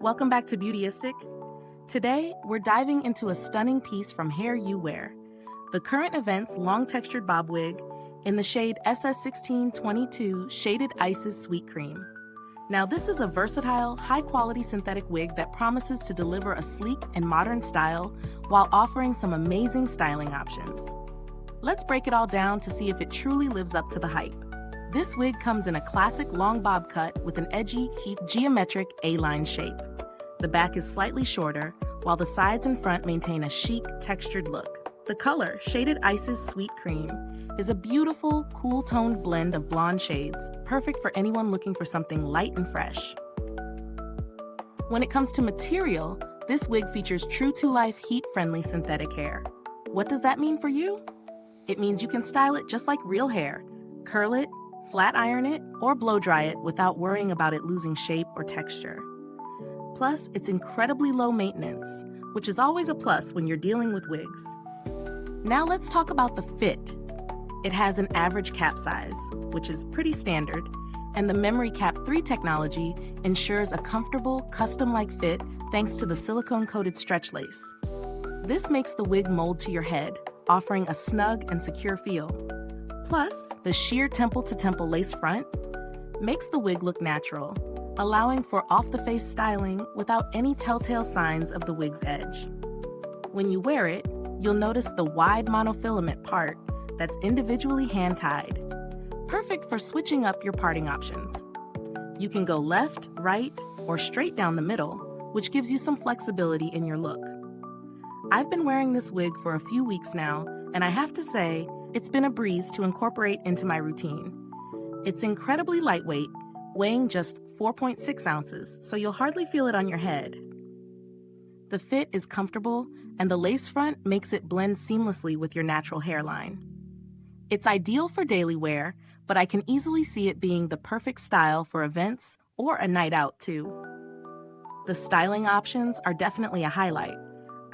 Welcome back to Beautyistic. Today, we're diving into a stunning piece from Hair You Wear, the current event's long textured bob wig in the shade SS1622 Shaded Ices Sweet Cream. Now, this is a versatile, high-quality synthetic wig that promises to deliver a sleek and modern style while offering some amazing styling options. Let's break it all down to see if it truly lives up to the hype. This wig comes in a classic long bob cut with an edgy, geometric A-line shape. The back is slightly shorter, while the sides and front maintain a chic, textured look. The color, Shaded Ices Sweet Cream, is a beautiful, cool-toned blend of blonde shades, perfect for anyone looking for something light and fresh. When it comes to material, this wig features true-to-life, heat-friendly synthetic hair. What does that mean for you? It means you can style it just like real hair, curl it, flat iron it, or blow dry it without worrying about it losing shape or texture. Plus, it's incredibly low maintenance, which is always a plus when you're dealing with wigs. Now let's talk about the fit. It has an average cap size, which is pretty standard, and the Memory Cap 3 technology ensures a comfortable, custom-like fit thanks to the silicone-coated stretch lace. This makes the wig mold to your head, offering a snug and secure feel. Plus, the sheer temple-to-temple lace front makes the wig look natural, allowing for off-the-face styling without any telltale signs of the wig's edge. When you wear it, you'll notice the wide monofilament part that's individually hand-tied, perfect for switching up your parting options. You can go left, right, or straight down the middle, which gives you some flexibility in your look. I've been wearing this wig for a few weeks now, and I have to say, it's been a breeze to incorporate into my routine. It's incredibly lightweight, weighing just 4.6 ounces, so you'll hardly feel it on your head. The fit is comfortable, and the lace front makes it blend seamlessly with your natural hairline. It's ideal for daily wear, but I can easily see it being the perfect style for events or a night out too. The styling options are definitely a highlight.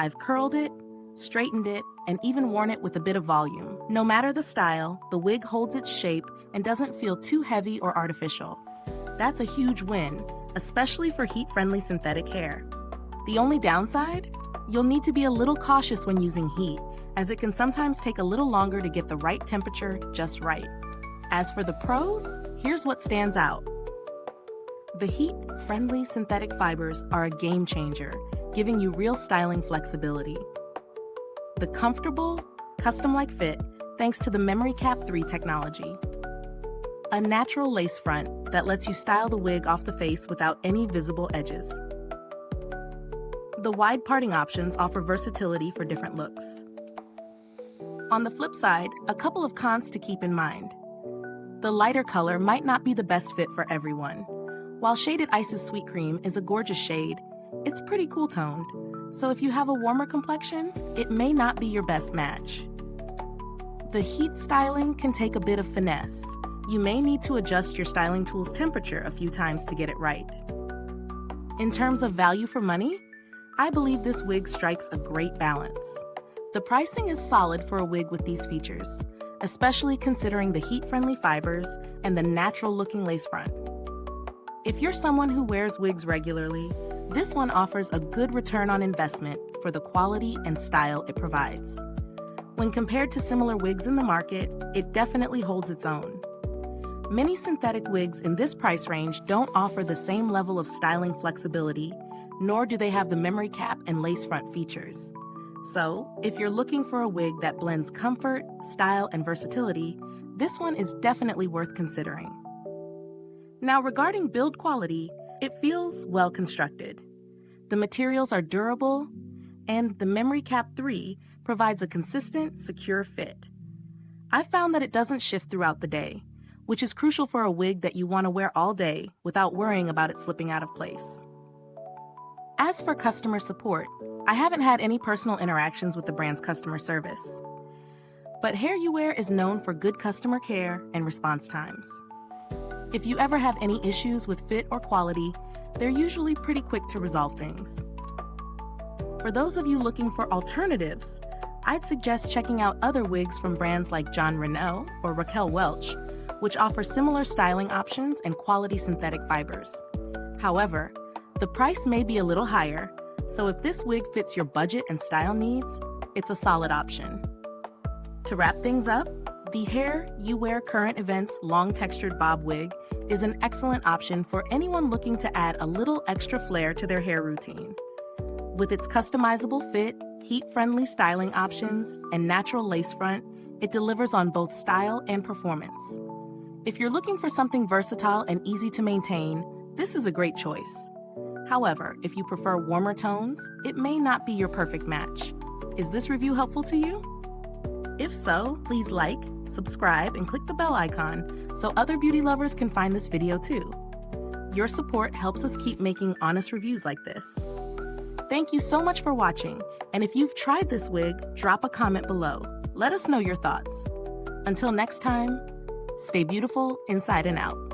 I've curled it, straightened it, and even worn it with a bit of volume. No matter the style, the wig holds its shape and doesn't feel too heavy or artificial. That's a huge win, especially for heat-friendly synthetic hair. The only downside? You'll need to be a little cautious when using heat, as it can sometimes take a little longer to get the right temperature just right. As for the pros, here's what stands out. The heat-friendly synthetic fibers are a game changer, giving you real styling flexibility. The comfortable, custom-like fit thanks to the Memory Cap 3 technology. A natural lace front that lets you style the wig off the face without any visible edges. The wide parting options offer versatility for different looks. On the flip side, a couple of cons to keep in mind. The lighter color might not be the best fit for everyone. While Shaded Ices Sweet Cream is a gorgeous shade, it's pretty cool-toned. So if you have a warmer complexion, it may not be your best match. The heat styling can take a bit of finesse. You may need to adjust your styling tool's temperature a few times to get it right. In terms of value for money, I believe this wig strikes a great balance. The pricing is solid for a wig with these features, especially considering the heat-friendly fibers and the natural-looking lace front. If you're someone who wears wigs regularly, this one offers a good return on investment for the quality and style it provides. When compared to similar wigs in the market, it definitely holds its own. Many synthetic wigs in this price range don't offer the same level of styling flexibility, nor do they have the memory cap and lace front features. So, if you're looking for a wig that blends comfort, style, and versatility, this one is definitely worth considering. Now, regarding build quality, it feels well constructed. The materials are durable, and the Memory Cap 3 provides a consistent, secure fit. I've found that it doesn't shift throughout the day, which is crucial for a wig that you want to wear all day without worrying about it slipping out of place. As for customer support, I haven't had any personal interactions with the brand's customer service. But Hair You Wear is known for good customer care and response times. If you ever have any issues with fit or quality, they're usually pretty quick to resolve things. For those of you looking for alternatives, I'd suggest checking out other wigs from brands like John Rennell or Raquel Welch, which offer similar styling options and quality synthetic fibers. However, The price may be a little higher, so if this wig fits your budget and style needs, it's a solid option. To wrap things up, the Hair You Wear Current Events Long Textured Bob Wig is an excellent option for anyone looking to add a little extra flair to their hair routine. With its customizable fit, heat-friendly styling options, and natural lace front, it delivers on both style and performance. If you're looking for something versatile and easy to maintain, this is a great choice. However, if you prefer warmer tones, it may not be your perfect match. Is this review helpful to you? If so, please like, subscribe, and click the bell icon so other beauty lovers can find this video too. Your support helps us keep making honest reviews like this. Thank you so much for watching, and if you've tried this wig, drop a comment below. Let us know your thoughts. Until next time, stay beautiful inside and out.